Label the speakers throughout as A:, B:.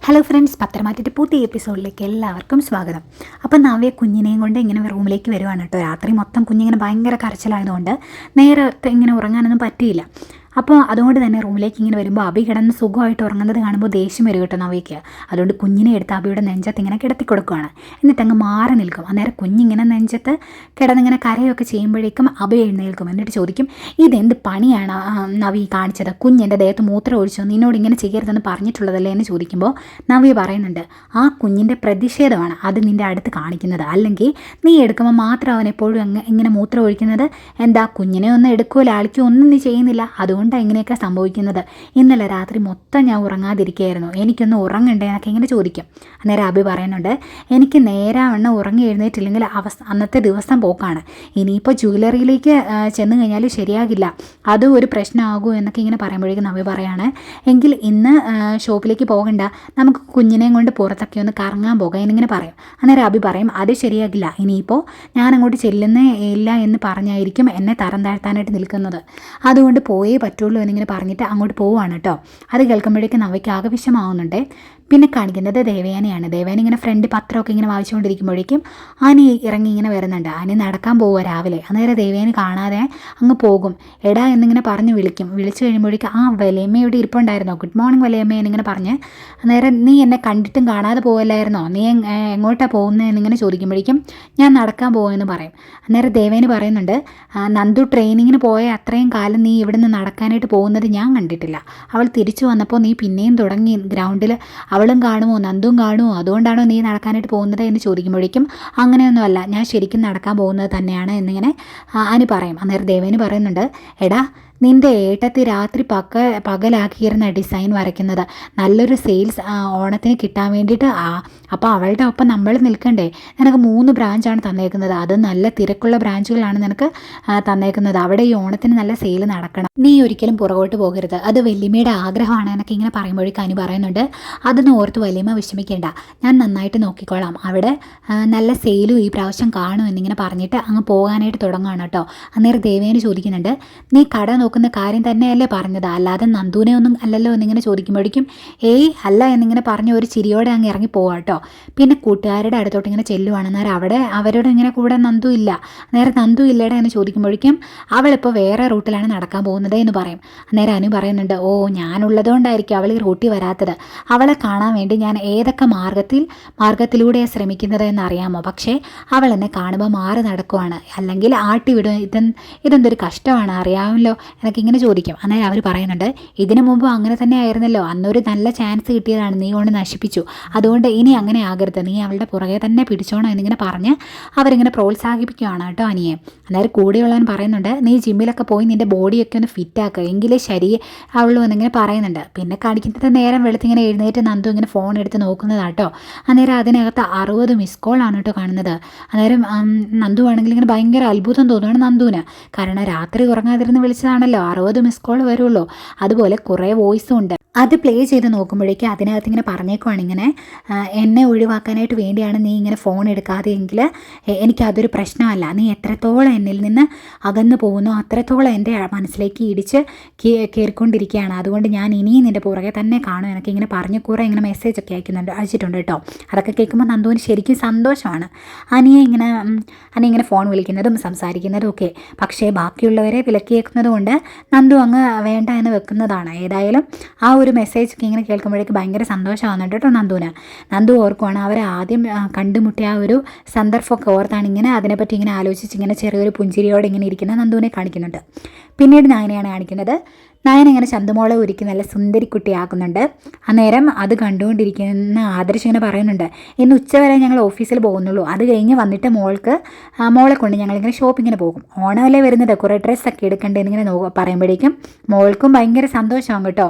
A: Hello friends, പത്രമാറ്റിൻ്റെ പുതിയ എപ്പിസോഡിലേക്ക് എല്ലാവർക്കും സ്വാഗതം. അപ്പം നവ്യ കുഞ്ഞിനെയും കൊണ്ട് ഇങ്ങനെ റൂമിലേക്ക് വരുവാണ് കേട്ടോ. രാത്രി മൊത്തം കുഞ്ഞിങ്ങനെ ഭയങ്കര കരച്ചിലായതുകൊണ്ട് നേരത്തെ ഇങ്ങനെ ഉറങ്ങാനൊന്നും പറ്റിയില്ല. അപ്പോൾ അതുകൊണ്ട് തന്നെ റൂമിലേക്ക് ഇങ്ങനെ വരുമ്പോൾ അബി കിടന്ന് സുഖമായിട്ട് ഉറങ്ങുന്നത് കാണുമ്പോൾ ദേഷ്യം വരും കേട്ടോ നവ്യയ്ക്ക്. അതുകൊണ്ട് കുഞ്ഞിനെ എടുത്ത് അബിയുടെ നെഞ്ചത്ത് ഇങ്ങനെ കിടത്തി കൊടുക്കുകയാണ്. എന്നിട്ട് അങ്ങ് മാറി നിൽക്കും. അന്നേരം കുഞ്ഞിങ്ങനെ നെഞ്ചത്ത് കിടന്നിങ്ങനെ കരയൊക്കെ ചെയ്യുമ്പോഴേക്കും അബി എഴുന്നേൽക്കും. എന്നിട്ട് ചോദിക്കും, ഇതെന്ത് പണിയാണ് നവ്യ കാണിച്ചത്? കുഞ്ഞിൻ്റെ ദേഹത്ത് മൂത്രം ഒഴിച്ചു, നിന്നോട് ഇങ്ങനെ ചെയ്യരുതെന്ന് പറഞ്ഞിട്ടുള്ളതല്ലേ എന്ന് ചോദിക്കുമ്പോൾ നവ്യ പറയുന്നുണ്ട്, ആ കുഞ്ഞിൻ്റെ പ്രതിഷേധമാണ് അത് നിൻ്റെ അടുത്ത് കാണിക്കുന്നത്. അല്ലെങ്കിൽ നീ എടുക്കുമ്പോൾ മാത്രം അവൻ എപ്പോഴും ഇങ്ങനെ മൂത്രം ഒഴിക്കുന്നത്. എന്താ, കുഞ്ഞിനെ ഒന്നും എടുക്കുകയോ ലാളിക്കുകയോ ഒന്നും നീ ചെയ്യുന്നില്ല, അതുകൊണ്ടാണ് ഇങ്ങനെയൊക്കെ സംഭവിക്കുന്നത്. ഇന്നലെ രാത്രി മൊത്തം ഞാൻ ഉറങ്ങാതിരിക്കുകയായിരുന്നു, എനിക്കൊന്ന് ഉറങ്ങണ്ടേ എന്നൊക്കെ ഇങ്ങനെ ചോദിക്കും. അന്നേരം അബി പറയുന്നുണ്ട്, എനിക്ക് നേരാവണ്ണം ഉറങ്ങി എഴുന്നേറ്റില്ലെങ്കിൽ അന്നത്തെ ദിവസം പോക്കാണ്. ഇനിയിപ്പോൾ ജ്വല്ലറിയിലേക്ക് ചെന്ന് കഴിഞ്ഞാൽ ശരിയാകില്ല, അതും ഒരു പ്രശ്നമാകൂ എന്നൊക്കെ ഇങ്ങനെ പറയുമ്പോഴേക്കും നവ്യ പറയാണ്, എങ്കിൽ ഇന്ന് ഷോപ്പിലേക്ക് പോകണ്ട, നമുക്ക് കുഞ്ഞിനെയും കൊണ്ട് പുറത്തൊക്കെ ഒന്ന് കറങ്ങാൻ പോകാം എന്നിങ്ങനെ പറയും. അന്നേരം അബി പറയും, അത് ശരിയാകില്ല, ഇനിയിപ്പോൾ ഞാൻ അങ്ങോട്ട് ചെല്ലുന്നേ ഇല്ല എന്ന് പറഞ്ഞായിരിക്കും എന്നെ തരം താഴ്ത്താനായിട്ട് നിൽക്കുന്നത്, അതുകൊണ്ട് പോയേ പറ്റുള്ളൂ എന്നിങ്ങനെ പറഞ്ഞിട്ട് അങ്ങോട്ട് പോവുകയാണ് കേട്ടോ. അത് കേൾക്കുമ്പോഴേക്കും നവയ്ക്ക് ആകെ വിഷമാവുന്നുണ്ട്. പിന്നെ കാണിക്കുന്നത് ദേവയാനിയാണ്. ദേവയാനി ഇങ്ങനെ ഫ്രണ്ട് പത്രമൊക്കെ ഇങ്ങനെ വായിച്ചുകൊണ്ടിരിക്കുമ്പോഴേക്കും ആനി ഇറങ്ങി ഇങ്ങനെ വരുന്നുണ്ട്. ആനി നടക്കാൻ പോവുക രാവിലെ. അന്നേരം ദേവയാനി കാണാതെ അങ്ങ് പോകും. എടാ എന്നിങ്ങനെ പറഞ്ഞ് വിളിക്കും. വിളിച്ചു കഴിയുമ്പോഴേക്കും, ആ വലയമ്മയുടെ ഇരിപ്പുണ്ടായിരുന്നോ, ഗുഡ് മോർണിംഗ് വലയമ്മ എന്നിങ്ങനെ പറഞ്ഞ്, അന്നേരം നീ എന്നെ കണ്ടിട്ടും കാണാതെ പോവല്ലായിരുന്നോ, നീ എങ്ങോട്ടാണ് പോകുന്നത് എന്നിങ്ങനെ ചോദിക്കുമ്പോഴേക്കും ഞാൻ നടക്കാൻ പോകുമെന്ന് പറയും. അന്നേരം ദേവയാനി പറയുന്നുണ്ട്, നന്ദു ട്രെയിനിങ്ങിന് പോയ അത്രയും കാലം നീ ഇവിടുന്ന് നടക്കാനായിട്ട് പോകുന്നത് ഞാൻ കണ്ടിട്ടില്ല. അവൾ തിരിച്ചു വന്നപ്പോൾ നീ പിന്നെയും തുടങ്ങി ഗ്രൗണ്ടിൽ അവളും കാണുമോ നന്ദും കാണുമോ, അതുകൊണ്ടാണോ നീ നടക്കാനായിട്ട് പോകുന്നത് എന്ന് ചോദിക്കുമ്പോഴേക്കും അങ്ങനെയൊന്നുമല്ല, ഞാൻ ശരിക്കും നടക്കാൻ പോകുന്നത് തന്നെയാണ് എന്നിങ്ങനെ ആനി പറയും. അന്നേരം ദേവേനി പറയുന്നുണ്ട്, എടാ നിൻ്റെ ഏട്ടത്തി രാത്രി പകലാക്കിയിരുന്ന ഡിസൈൻ വരയ്ക്കുന്നത് നല്ലൊരു സെയിൽസ് ഓണത്തിന് കിട്ടാൻ വേണ്ടിയിട്ട്, അപ്പോൾ അവളുടെ ഒപ്പം നമ്മൾ നിൽക്കണ്ടേ? നിനക്ക് 3 ബ്രാഞ്ചാണ് തന്നേക്കുന്നത്, അത് നല്ല തിരക്കുള്ള ബ്രാഞ്ചുകളാണ് നിനക്ക് തന്നേക്കുന്നത്. അവിടെ ഈ ഓണത്തിന് നല്ല സെയിൽ നടക്കണം, നീ ഒരിക്കലും പുറകോട്ട് പോകരുത്, അത് വല്യമ്മയുടെ ആഗ്രഹമാണ് എന്നൊക്കെ ഇങ്ങനെ പറയുമ്പോഴേക്കും അനു പറയുന്നുണ്ട്, അതൊന്നും ഓർത്ത് വല്യമ്മ വിഷമിക്കേണ്ട, ഞാൻ നന്നായിട്ട് നോക്കിക്കോളാം, അവിടെ നല്ല സെയിലും ഈ പ്രാവശ്യം കാണും എന്നിങ്ങനെ പറഞ്ഞിട്ട് അങ്ങ് പോകാനായിട്ട് തുടങ്ങുകയാണ് കേട്ടോ. അന്നേരം ദേവേനി ചോദിക്കുന്നുണ്ട്, നീ കട നോക്കുന്ന കാര്യം തന്നെയല്ലേ പറഞ്ഞത്, അല്ലാതെ നന്ദുവിനെ ഒന്നും അല്ലല്ലോ എന്നിങ്ങനെ ചോദിക്കുമ്പോഴേക്കും ഏയ് അല്ല എന്നിങ്ങനെ പറഞ്ഞ് ഒരു ചിരിയോടെ അങ്ങ് ഇറങ്ങി പോവാം കേട്ടോ. പിന്നെ കൂട്ടുകാരുടെ അടുത്തോട്ട് ഇങ്ങനെ ചെല്ലുവാണ്. അന്നേരം അവിടെ അവരോട് ഇങ്ങനെ കൂടെ നന്ദു ഇല്ല. അന്നേരം നന്ദു ഇല്ലയുടെ എന്ന് ചോദിക്കുമ്പോഴേക്കും അവളിപ്പോൾ വേറെ റൂട്ടിലാണ് നടക്കാൻ പോകുന്നത് എന്ന് പറയും. അന്നേരം അനു പറയുന്നുണ്ട്, ഓ ഞാനുള്ളതുകൊണ്ടായിരിക്കും അവൾ ഈ റൂട്ടിൽ വരാത്തത്, അവളെ കാണാൻ വേണ്ടി ഞാൻ ഏതൊക്കെ മാർഗത്തിലൂടെയാണ് ശ്രമിക്കുന്നത് എന്നറിയാമോ, പക്ഷേ അവൾ എന്നെ കാണുമ്പോൾ മാറി നടക്കുവാണ്, അല്ലെങ്കിൽ ആട്ടി വിടും, ഇതെന്തൊരു കഷ്ടമാണ് അറിയാമല്ലോ എന്നൊക്കെ ഇങ്ങനെ ചോദിക്കും. അന്നേരം അവർ പറയുന്നുണ്ട്, ഇതിനു മുമ്പ് അങ്ങനെ തന്നെ ആയിരുന്നല്ലോ, അന്നൊരു നല്ല ചാൻസ് കിട്ടിയതാണ്, നീ കൊണ്ട് നശിപ്പിച്ചു, അതുകൊണ്ട് ഇനി അങ്ങനെ ആകരുത്, നീ അവളുടെ പുറകെ തന്നെ പിടിച്ചോണം എന്നിങ്ങനെ പറഞ്ഞ് അവരിങ്ങനെ പ്രോത്സാഹിപ്പിക്കുകയാണ് കേട്ടോ അനിയെ. അന്നേരം കൂടെയുള്ളവൻ പറയുന്നുണ്ട്, നീ ജിമ്മിലൊക്കെ പോയി നിൻ്റെ ബോഡിയൊക്കെ ഒന്ന് ഫിറ്റാക്കുക, എങ്കിലേ അവളും എന്നിങ്ങനെ പറയുന്നുണ്ട്. പിന്നെ കാണിക്കുന്നത് നേരം വെളുത്തിങ്ങനെ എഴുന്നേറ്റ് നന്ദു ഇങ്ങനെ ഫോൺ എടുത്ത് നോക്കുന്നതാട്ടോ. അന്നേരം അതിനകത്ത് 60 മിസ് കോൾ ആണ് കേട്ടോ കാണുന്നത്. അന്നേരം നന്ദു ആണെങ്കിൽ ഇങ്ങനെ ഭയങ്കര അത്ഭുതം തോന്നുകയാണ് നന്ദുവിന്. കാരണം രാത്രി ഉറങ്ങാതിരുന്ന് വിളിച്ചതാണല്ലോ, 60 മിസ് കോൾ വരുള്ളൂ. അതുപോലെ കുറേ വോയിസും ഉണ്ട്. അത് പ്ലേ ചെയ്ത് നോക്കുമ്പോഴേക്കും അതിനകത്ത് ഇങ്ങനെ പറഞ്ഞേക്കുവാണ്, ഇങ്ങനെ എന്നെ ഒഴിവാക്കാനായിട്ട് വേണ്ടിയാണ് നീ ഇങ്ങനെ ഫോൺ എടുക്കാതെയെങ്കിൽ എനിക്കതൊരു പ്രശ്നമല്ല, നീ എത്രത്തോളം എന്നിൽ നിന്ന് അകന്നു പോകുന്നു അത്രത്തോളം എൻ്റെ മനസ്സിലേക്ക് ഇടിച്ച് കയറിക്കൊണ്ടിരിക്കുകയാണ്, അതുകൊണ്ട് ഞാൻ ഇനിയും നിൻ്റെ പുറകെ തന്നെ കാണും എന്നൊക്കെ ഇങ്ങനെ പറഞ്ഞ് കുറേ ഇങ്ങനെ മെസ്സേജൊക്കെ അയച്ചിട്ടുണ്ട് കേട്ടോ. അതൊക്കെ കേൾക്കുമ്പോൾ നന്ദുവിന് ശരിക്കും സന്തോഷമാണ്. അനിയെ ഇങ്ങനെ ഫോൺ വിളിക്കുന്നതും സംസാരിക്കുന്നതും ഒക്കെ. പക്ഷേ ബാക്കിയുള്ളവരെ വിലക്കിയേക്കുന്നത് കൊണ്ട് നന്ദു അങ്ങ് വേണ്ട എന്ന് വെക്കുന്നതാണ്. ഏതായാലും ആ ഒരു മെസ്സേജ് ഒക്കെ ഇങ്ങനെ കേൾക്കുമ്പോഴേക്ക് ഭയങ്കര സന്തോഷമാകുന്നുണ്ട് കേട്ടോ നന്ദുവിന്. നന്ദു ഓർക്കുവാണ്, അവർ ആദ്യം കണ്ടുമുട്ടിയ ആ ഒരു സന്ദർഭമൊക്കെ ഓർത്താണ് ഇങ്ങനെ അതിനെപ്പറ്റി ഇങ്ങനെ ആലോചിച്ച് ഇങ്ങനെ ചെറിയൊരു പുഞ്ചിരിയോടെ ഇങ്ങനെ ഇരിക്കുന്ന നന്ദുവിനെ കാണിക്കുന്നുണ്ട്. പിന്നീട് നയനയാണ് കാണിക്കുന്നത്. നയന ഇങ്ങനെ ചന്തുമോളെ ഒരുക്കി നല്ല സുന്ദരിക്കുട്ടിയാക്കുന്നുണ്ട്. അന്നേരം അത് കണ്ടുകൊണ്ടിരിക്കുന്ന ആദർശ് ഇങ്ങനെ പറയുന്നുണ്ട്, ഇന്ന് ഉച്ചവരെ ഞങ്ങൾ ഓഫീസിൽ പോകുന്നുള്ളൂ, അത് കഴിഞ്ഞ് വന്നിട്ട് മോളെ കൊണ്ട് ഞങ്ങളിങ്ങനെ ഷോപ്പിങ്ങിന് പോകും, ഓണമല്ലേ വരുന്നത്, കുറേ ഡ്രസ്സൊക്കെ എടുക്കണ്ടേ എന്നിങ്ങനെ പറയുമ്പോഴേക്കും മോൾക്കും ഭയങ്കര സന്തോഷമാകും കേട്ടോ.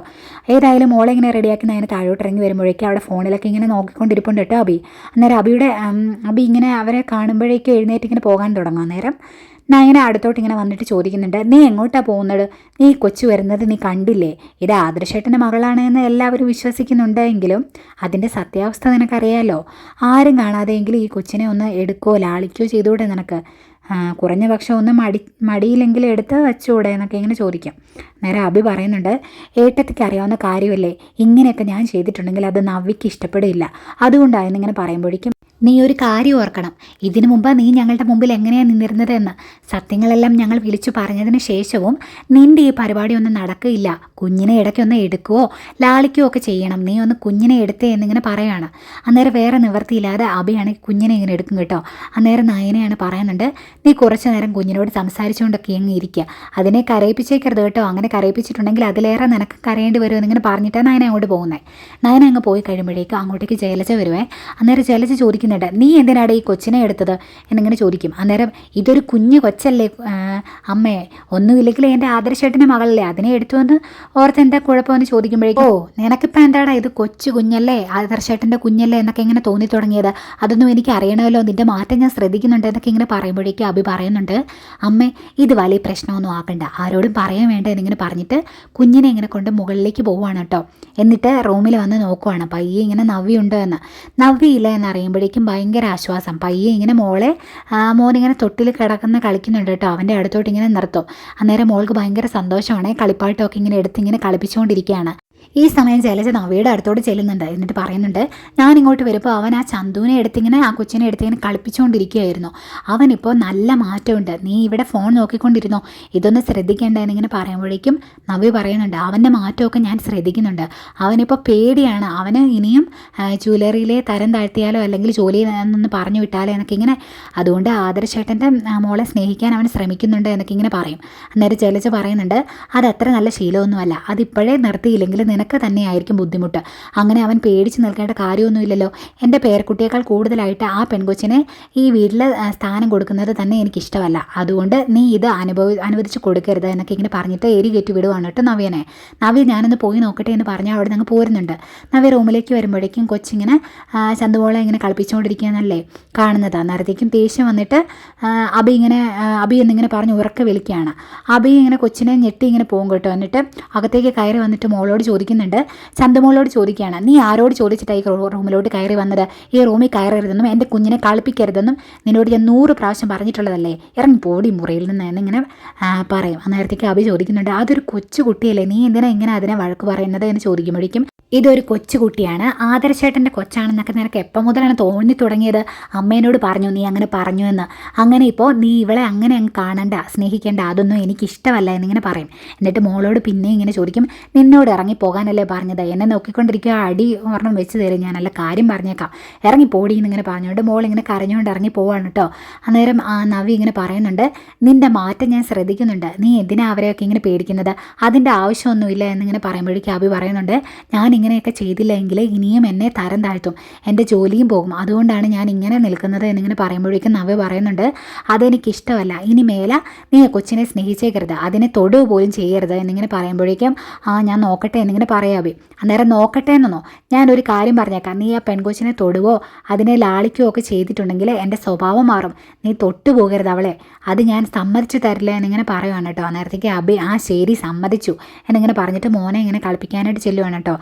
A: ഏതായാലും മോളെ ഇങ്ങനെ റെഡിയാക്കി നയന താഴോട്ട് ഇറങ്ങി വരുമ്പോഴേക്കും അവിടെ ഫോണിലൊക്കെ ഇങ്ങനെ നോക്കിക്കൊണ്ടിരിപ്പുണ്ട് കേട്ടോ അബി. അന്നേരം അബി ഇങ്ങനെ അവരെ കാണുമ്പോഴേക്കും എഴുന്നേറ്റ് ഇങ്ങനെ പോകാൻ തുടങ്ങും. അന്നേരം നയന അടുത്തോട്ട് ഇങ്ങനെ വന്നിട്ട് ചോദിക്കുന്നുണ്ട്, നീ എങ്ങോട്ടാണ് പോകുന്നത്, നീ കൊച്ചു വരുന്നത് നീ കണ്ടില്ലേ, ഇത് ആദർശേട്ടൻ്റെ മകളാണ് എന്ന് എല്ലാവരും വിശ്വസിക്കുന്നുണ്ടെങ്കിലും അതിൻ്റെ സത്യാവസ്ഥ നിനക്കറിയാമല്ലോ, ആരും കാണാതെയെങ്കിലും ഈ കൊച്ചിനെ ഒന്ന് എടുക്കുകയോ ലാളിക്കുകയോ ചെയ്തുകൂടെ നിനക്ക്, കുറഞ്ഞ പക്ഷം ഒന്ന് മടിയിലെങ്കിലും എടുത്ത് വെച്ചുകൂടെ എന്നൊക്കെ ഇങ്ങനെ ചോദിക്കും. നേരെ അഭി പറയുന്നുണ്ട്, ഏട്ടത്തിക്ക് അറിയാവുന്ന കാര്യമല്ലേ, ഇങ്ങനെയൊക്കെ ഞാൻ ചെയ്തിട്ടുണ്ടെങ്കിൽ അത് നവ്യയ്ക്ക് ഇഷ്ടപ്പെടില്ല, അതുകൊണ്ടായിരുന്നു ഇങ്ങനെ പറയുമ്പോഴേക്കും നീ ഒരു കാര്യം ഓർക്കണം, ഇതിനു മുമ്പ് നീ ഞങ്ങളുടെ മുമ്പിൽ എങ്ങനെയാണ് നിന്നിരുന്നതെന്ന്. സത്യങ്ങളെല്ലാം ഞങ്ങൾ വിളിച്ചു പറഞ്ഞതിന് ശേഷവും നിൻ്റെ ഈ പരിപാടിയൊന്നും നടക്കില്ല. കുഞ്ഞിനെ ഇടയ്ക്കൊന്ന് എടുക്കുകയോ ലാളിക്കുകയോ ഒക്കെ ചെയ്യണം, നീ ഒന്ന് കുഞ്ഞിനെ എടുത്തേ എന്നിങ്ങനെ പറയുകയാണ്. അന്നേരം വേറെ നിവൃത്തിയില്ലാതെ അഭിയാണെങ്കിൽ കുഞ്ഞിനെ ഇങ്ങനെ എടുക്കും കേട്ടോ. അന്നേരം നയനയാണ് പറയുന്നുണ്ട്, നീ കുറച്ച് നേരം കുഞ്ഞിനോട് സംസാരിച്ചുകൊണ്ടൊക്കെ അങ്ങ് ഇരിക്കുക, അതിനെ കരയിപ്പിച്ചേക്കരുത് കേട്ടോ, അങ്ങനെ കരയിപ്പിച്ചിട്ടുണ്ടെങ്കിൽ അതിലേറെ നിനക്ക് കരയേണ്ടി വരുമോ എന്നിങ്ങനെ പറഞ്ഞിട്ടാണ് നയന അങ്ങോട്ട് പോകുന്നത്. നയന അങ്ങ് പോയി കഴിയുമ്പോഴേക്കും അങ്ങോട്ടേക്ക് ജലജ വരുവേ. അന്നേരം ജലജ ചോദിക്കുന്നുണ്ട്, നീ എന്തിനാടെ ഈ കൊച്ചിനെ എടുത്തത് എന്നിങ്ങനെ ചോദിക്കും. അന്നേരം ഇതൊരു കുഞ്ഞു കൊച്ചല്ലേ അമ്മേ, ഒന്നുമില്ലെങ്കിൽ എൻ്റെ ആദർശേട്ടൻ്റെ മകളല്ലേ, അതിനെ എടുത്തുവെന്ന് ഓർത്ത് എന്താ കുഴപ്പമെന്ന് ചോദിക്കുമ്പോഴേക്കും, ഓ നിനക്കിപ്പോൾ എന്താടാ ഇത് കൊച്ചു കുഞ്ഞല്ലേ, ആദർശേട്ടൻ്റെ കുഞ്ഞല്ലേ എന്നൊക്കെ ഇങ്ങനെ തോന്നി തുടങ്ങിയത്, അതൊന്നും എനിക്ക് അറിയണമല്ലോ, നിൻ്റെ മാറ്റം ഞാൻ ശ്രദ്ധിക്കുന്നുണ്ട് എന്നൊക്കെ ഇങ്ങനെ പറയുമ്പോഴേക്കും അഭി പറയുന്നുണ്ട്, അമ്മേ ഇത് വലിയ പ്രശ്നമൊന്നും ആക്കണ്ട, ആരോടും പറയാൻ വേണ്ട എന്നിങ്ങനെ പറഞ്ഞിട്ട് കുഞ്ഞിനെ ഇങ്ങനെ കൊണ്ട് മുകളിലേക്ക് പോവുകയാണ് കേട്ടോ. എന്നിട്ട് റൂമിൽ വന്ന് നോക്കുവാണ് പയ്യെ ഇങ്ങനെ നവ്യുണ്ടോ എന്ന്. നവ്യയില്ല എന്നറിയുമ്പോഴേക്കും ഭയങ്കര ആശ്വാസം. പയ്യെ ഇങ്ങനെ മോനിങ്ങനെ തൊട്ടിൽ കിടക്കുന്ന കളിക്കുന്നുണ്ട് കേട്ടോ, അവൻ്റെ അടുത്തോട്ട് ഇങ്ങനെ നിർത്തും. അന്നേരം മോൾക്ക് ഭയങ്കര സന്തോഷമാണ്, കളിപ്പാട്ടമൊക്കെ ഇങ്ങനെ എടുത്ത് ഇങ്ങനെ കളിപ്പിച്ചുകൊണ്ടിരിക്കുകയാണ്. ഈ സമയം ജലജ നവ്യയുടെ അടുത്തോട്ട് ചെല്ലുന്നുണ്ട്. എന്നിട്ട് പറയുന്നുണ്ട്, ഞാൻ ഇങ്ങോട്ട് വരുമ്പോൾ അവൻ ആ ചന്തുവിനെ എടുത്തിങ്ങനെ ആ കൊച്ചിനെ എടുത്തിങ്ങനെ കളിപ്പിച്ചുകൊണ്ടിരിക്കുകയായിരുന്നു, അവനിപ്പോൾ നല്ല മാറ്റമുണ്ട്, നീ ഇവിടെ ഫോൺ നോക്കിക്കൊണ്ടിരുന്നോ, ഇതൊന്ന് ശ്രദ്ധിക്കേണ്ട എന്നിങ്ങനെ പറയുമ്പോഴേക്കും നവ്യ പറയുന്നുണ്ട്, അവൻ്റെ മാറ്റമൊക്കെ ഞാൻ ശ്രദ്ധിക്കുന്നുണ്ട്, അവനിപ്പോൾ പേടിയാണ്, അവന് ഇനിയും ജ്വല്ലറിയിലെ തരം താഴ്ത്തിയാലോ അല്ലെങ്കിൽ ജോലിയിൽ നിന്ന് പറഞ്ഞു വിട്ടാലോ എന്നൊക്കെ ഇങ്ങനെ, അതുകൊണ്ട് ആദർശേട്ടൻ്റെ മോളെ സ്നേഹിക്കാൻ അവൻ ശ്രമിക്കുന്നുണ്ട് എന്നൊക്കെ ഇങ്ങനെ പറയും. അന്നേരം ജലജ പറയുന്നുണ്ട്, അതത്ര നല്ല ശീലമൊന്നുമല്ല, അതിപ്പോഴേ നിർത്തിയില്ലെങ്കിൽ നിനക്ക് തന്നെയായിരിക്കും ബുദ്ധിമുട്ട്, അങ്ങനെ അവൻ പേടിച്ച് നിൽക്കേണ്ട കാര്യമൊന്നുമില്ലല്ലോ, എൻ്റെ പേരക്കുട്ടിയേക്കാൾ കൂടുതലായിട്ട് ആ പെൺകൊച്ചിനെ ഈ വീട്ടിൽ സ്ഥാനം കൊടുക്കുന്നത് തന്നെ എനിക്കിഷ്ടമല്ല, അതുകൊണ്ട് നീ ഇത് അനുവദിച്ച് കൊടുക്കരുത് എന്നൊക്കെ ഇങ്ങനെ പറഞ്ഞിട്ട് എരി കയറ്റി വിടുവാണ് കേട്ടോ നവ്യനെ. നവ്യ ഞാനൊന്ന് പോയി നോക്കട്ടെ എന്ന് പറഞ്ഞാൽ അവിടെ നിന്ന് പോരുന്നുണ്ട്. നവ്യ റൂമിലേക്ക് വരുമ്പോഴേക്കും കൊച്ചിങ്ങനെ ചന്തുമോളെ ഇങ്ങനെ കളിപ്പിച്ചുകൊണ്ടിരിക്കുകയെന്നല്ലേ കാണുന്നത്. അന്നേരത്തേക്കും ദേഷ്യം വന്നിട്ട് അബി എന്നിങ്ങനെ പറഞ്ഞ് ഉറക്കെ വിളിക്കുകയാണ്. അബി ഇങ്ങനെ കൊച്ചിനെ ഞെട്ടി ഇങ്ങനെ പോകും കേട്ടോ. എന്നിട്ട് അകത്തേക്ക് കയറി വന്നിട്ട് മോളോട് ചോദിക്കുന്നുണ്ട്, ചന്തുമോളോട് ചോദിക്കുകയാണ്, നീ ആരോട് ചോദിച്ചിട്ടായി റൂമിലോട്ട് കയറി വന്നത്, ഈ റൂമിൽ കയറരുതെന്നും എൻ്റെ കുഞ്ഞിനെ കളിപ്പിക്കരുതെന്നും നിന്നോട് ഞാൻ 100 പ്രാവശ്യം പറഞ്ഞിട്ടുള്ളതല്ലേ, ഇറങ്ങി പോടി മുറിയിൽ നിന്ന് എന്നിങ്ങനെ പറയും. അന്നേരത്തേക്ക് അഭി ചോദിക്കുന്നുണ്ട്, അതൊരു കൊച്ചു കുട്ടിയല്ലേ, നീ എന്തിനാ ഇങ്ങനെ അതിനെ വഴക്ക് പറയുന്നത് എന്ന് ചോദിക്കുമ്പോഴേക്കും, ഇതൊരു കൊച്ചുകുട്ടിയാണ്, ആദർശേട്ടൻ്റെ കൊച്ചാണെന്നൊക്കെ നിനക്ക് എപ്പം മുതലാണ് തോന്നി തുടങ്ങിയത്, അമ്മേനോട് പറഞ്ഞു നീ അങ്ങനെ പറഞ്ഞു എന്ന്, അങ്ങനെ ഇപ്പോൾ നീ ഇവളെ അങ്ങനെ അങ്ങ് കാണണ്ട, സ്നേഹിക്കേണ്ട, അതൊന്നും എനിക്കിഷ്ടമല്ല എന്നിങ്ങനെ പറയും. എന്നിട്ട് മോളോട് പിന്നെ ഇങ്ങനെ ചോദിക്കും, നിന്നോട് ഇറങ്ങിപ്പോകാനല്ലേ പറഞ്ഞത്, എന്നെ നോക്കിക്കൊണ്ടിരിക്കുക, അടി ഒരെണ്ണം വെച്ച് തരും, ഞാൻ നല്ല കാര്യം പറഞ്ഞേക്കാം, ഇറങ്ങിപ്പോടി എന്നിങ്ങനെ പറഞ്ഞുകൊണ്ട് മോൾ ഇങ്ങനെ കരഞ്ഞുകൊണ്ട് ഇറങ്ങി പോവാണ് കേട്ടോ. അന്നേരം നവി ഇങ്ങനെ പറയുന്നുണ്ട്, നിൻ്റെ മാറ്റം ഞാൻ ശ്രദ്ധിക്കുന്നുണ്ട്, നീ എന്തിനാ അവരെയൊക്കെ ഇങ്ങനെ പേടിക്കുന്നത്, അതിൻ്റെ ആവശ്യമൊന്നുമില്ല എന്നിങ്ങനെ പറയുമ്പോഴേക്കും അഭി പറയുന്നുണ്ട്, ഞാൻ ഇങ്ങനെയൊക്കെ ചെയ്തില്ലെങ്കിൽ ഇനിയും എന്നെ തരം താഴ്ത്തും, എൻ്റെ ജോലിയും പോകും, അതുകൊണ്ടാണ് ഞാൻ ഇങ്ങനെ നിൽക്കുന്നത് എന്നിങ്ങനെ പറയുമ്പോഴേക്കും നവ്യ പറയുന്നുണ്ട്, അതെനിക്കിഷ്ടമല്ല, ഇനി മേലെ നീ കൊച്ചിനെ സ്നേഹിച്ചേക്കരുത്, അതിനെ തൊടുക പോലും ചെയ്യരുത് എന്നിങ്ങനെ പറയുമ്പോഴേക്കും ഞാൻ നോക്കട്ടെ എന്നിങ്ങനെ പറയാവേ. അന്നേരം നോക്കട്ടെ എന്നോ, ഞാനൊരു കാര്യം പറഞ്ഞേക്കാം, നീ ആ പെൺകൊച്ചിനെ തൊടുവോ അതിനെ ലാളിക്കുകയോ ഒക്കെ ചെയ്തിട്ടുണ്ടെങ്കിൽ എൻ്റെ സ്വഭാവം മാറും, നീ തൊട്ടു പോകരുത് അവളെ, അത് ഞാൻ സമ്മതിച്ചു തരില്ല എന്നിങ്ങനെ പറയുവാണ് കേട്ടോ. അന്നേരത്തേക്ക് അബി ശരി സമ്മതിച്ചു എന്നിങ്ങനെ പറഞ്ഞിട്ട് മോനെ ഇങ്ങനെ കളിപ്പിക്കാനായിട്ട് ചെല്ലുവാണ് കേട്ടോ.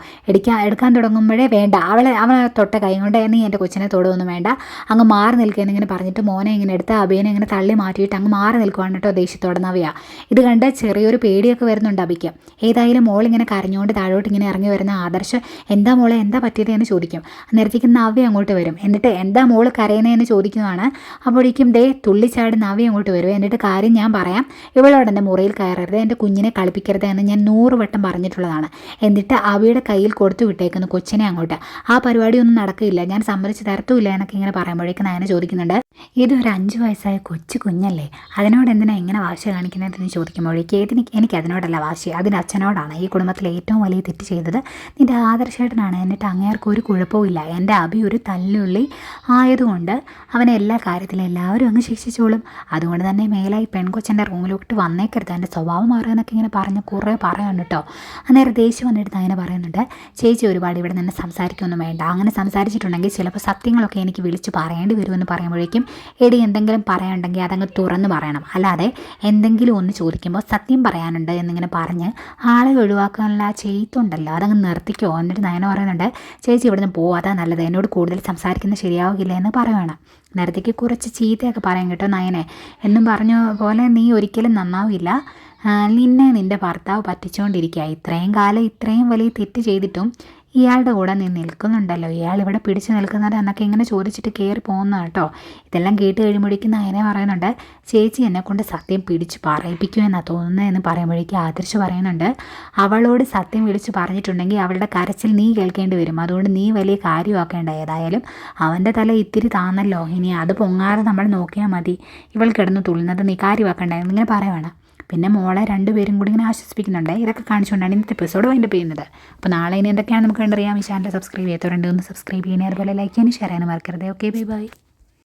A: എടുക്കാൻ തുടങ്ങുമ്പോഴേ വേണ്ട, അവളെ തൊട്ട കൈ കൊണ്ട് നീ എൻ്റെ കൊച്ചിനെ തൊടുവൊന്നും വേണ്ട, അങ്ങ് മാറി നിൽക്കുക എന്നിങ്ങനെ പറഞ്ഞിട്ട് മോനെ ഇങ്ങനെ എടുത്ത് അബിനെ ഇങ്ങനെ തള്ളി മാറ്റിയിട്ട് അങ്ങ് മാറി നിൽക്കുവാണ് കേട്ടോ ദേഷ്യത്തോടെ നവ്യ. ഇത് കണ്ട് ചെറിയൊരു പേടിയൊക്കെ വരുന്നുണ്ട് അബിക്ക്. ഏതായാലും മോളിങ്ങനെ കരഞ്ഞുകൊണ്ട് താഴോട്ട് ഇങ്ങനെ ഇറങ്ങി വരുന്ന ആദർശ്, എന്താ മോളെ എന്താ പറ്റിയത് എന്ന് ചോദിക്കും. അന്നേരത്തേക്ക് നവ്യ അങ്ങോട്ട് വരും. എന്നിട്ട് എന്താ മോള് കരയുന്നതെന്ന് ചോദിക്കുന്നതാണ്. അപ്പോഴേക്കും തുള്ളിച്ചാട് നവ്യ അങ്ങോട്ട് വരും. എന്നിട്ട് കാര്യം ഞാൻ പറയാം, ഇവളോട് എൻ്റെ മുറിയിൽ കയറരുത്, എൻ്റെ കുഞ്ഞിനെ കളിപ്പിക്കരുത് എന്ന് ഞാൻ 100 വട്ടം പറഞ്ഞിട്ടുള്ളതാണ്. എന്നിട്ട് അവയുടെ കയ്യിൽ കൊടുത്തു വിട്ടേക്കുന്നു കൊച്ചിനെ അങ്ങോട്ട്, ആ പരിപാടിയൊന്നും നടക്കില്ല, ഞാൻ സമ്മതിച്ച് തരത്തുമില്ല എന്നൊക്കെ ഇങ്ങനെ പറയുമ്പോഴേക്കും നയന ചോദിക്കുന്നുണ്ട്, ഇതൊരു 5 വയസ്സായ കൊച്ചു കുഞ്ഞല്ലേ, അതിനോട് എന്തിനാ ഇങ്ങനെ വാശി കാണിക്കുന്നതെന്ന് ചോദിക്കുമ്പോഴേക്കും എനിക്ക് അതിനോടല്ല വാശി, അതിൻ്റെ അച്ഛനോടാണ്, ഈ കുടുംബത്തിലെ ഏറ്റവും വലിയ തെറ്റ് ചെയ്തത് നിൻ്റെ ആദർശേട്ടനാണ്, എന്നിട്ട് അങ്ങേർക്ക് ഒരു കുഴപ്പമില്ല, എൻ്റെ അഭി ഒരു തല്ലുള്ളി ആയതുകൊണ്ട് അവനെ എല്ലാ കാര്യത്തിലും എല്ലാവരും അങ്ങ് ശിക്ഷിച്ചോളും, അതുകൊണ്ട് തന്നെ മേലായി പെൺകൊച്ചൻ്റെ റൂമിലോട്ട് വന്നേക്കരുത്, എൻ്റെ സ്വഭാവം മാറുക എന്നൊക്കെ ഇങ്ങനെ പറഞ്ഞ് കുറേ പറയാൻ കേട്ടോ. അന്നേരം ദേഷ്യം വന്നിട്ട് അങ്ങനെ പറയുന്നുണ്ട്, ചേച്ചി ഒരുപാട് ഇവിടെ നിന്ന് സംസാരിക്കൊന്നും വേണ്ട, അങ്ങനെ സംസാരിച്ചിട്ടുണ്ടെങ്കിൽ ചിലപ്പോൾ സത്യങ്ങളൊക്കെ എനിക്ക് വിളിച്ച് പറയേണ്ടി വരുമെന്ന് പറയുമ്പോഴേക്കും, എടി എന്തെങ്കിലും പറയാനുണ്ടെങ്കിൽ അതങ്ങ് തുറന്ന് പറയണം, അല്ലാതെ എന്തെങ്കിലും ഒന്ന് ചോദിക്കുമ്പോൾ സത്യം പറയാനുണ്ട് എന്നിങ്ങനെ പറഞ്ഞ് ആളെ ഒഴിവാക്കാനുള്ള ചീത്തുണ്ടല്ലോ അതങ്ങ് നിർത്തിക്കോ. എന്നിട്ട് നയന പറയുന്നുണ്ട് ചേച്ചി ഇവിടുന്ന് പോകും, അതാ നല്ലത്, എന്നോട് കൂടുതൽ സംസാരിക്കുന്നത് ശരിയാവില്ല എന്ന് പറയുവാണ്. നേരത്തേക്ക് കുറച്ച് ചീത്തയൊക്കെ പറയാൻ കേട്ടോ നയനെ. എന്നും പറഞ്ഞ പോലെ നീ ഒരിക്കലും നന്നാവില്ല, നിന്നെ നിൻ്റെ ഭർത്താവ് പറ്റിച്ചുകൊണ്ടിരിക്കുക. ഇത്രയും കാലം ഇത്രയും വലിയ തെറ്റ് ചെയ്തിട്ടും ഇയാളുടെ കൂടെ നീ നിൽക്കുന്നുണ്ടല്ലോ, ഇയാൾ ഇവിടെ പിടിച്ചു നിൽക്കുന്നത് എന്നൊക്കെ ഇങ്ങനെ ചോദിച്ചിട്ട് കയറി പോകുന്ന കേട്ടോ. ഇതെല്ലാം കേട്ട് കഴിയുമ്പോഴേക്കും നയനെ പറയുന്നുണ്ട് ചേച്ചി എന്നെക്കൊണ്ട് സത്യം പിടിച്ച് പറയിപ്പിക്കുമെന്നാണ് തോന്നുന്നത് എന്ന് പറയുമ്പോഴേക്കും ആദർശ് പറയുന്നുണ്ട് അവളോട് സത്യം വിളിച്ച് പറഞ്ഞിട്ടുണ്ടെങ്കിൽ അവളുടെ കരച്ചിൽ നീ കേൾക്കേണ്ടി വരും, അതുകൊണ്ട് നീ വലിയ കാര്യമാക്കേണ്ട. ഏതായാലും അവൻ്റെ തല ഇത്തിരി താന്നല്ലോ, ഇനി അത് പൊങ്ങാതെ നമ്മൾ നോക്കിയാൽ മതി, ഇവൾ കിടന്ന് തുള്ളുന്നത് നീ കാര്യമാക്കേണ്ട എന്നിങ്ങനെ പറയുവാണ്. പിന്നെ മോളെ രണ്ടുപേരും കൂടി ഇങ്ങനെ ആശ്വസിപ്പിക്കുന്നുണ്ട്. ഇതൊക്കെ കാണിച്ചുകൊണ്ടാണ് ഇന്നത്തെ എപ്പിസോഡ് വൈൻഡപ്പ് ചെയ്യുന്നത്. അപ്പോൾ നാളെ ഇനി എന്തൊക്കെയാണ് നമുക്ക് കണ്ടറിയാം. ഈ ചാനൽ സബ്സ്ക്രൈബ് ചെയ്യാത്തവരുണ്ട് ഒന്ന് സബ്സ്ക്രൈബ് ചെയ്യണേ, അതുപോലെ ലൈക്ക് ചെയ്യാനും ഷെയർ ചെയ്യാനും മറക്കരുത്. Okay bye bye.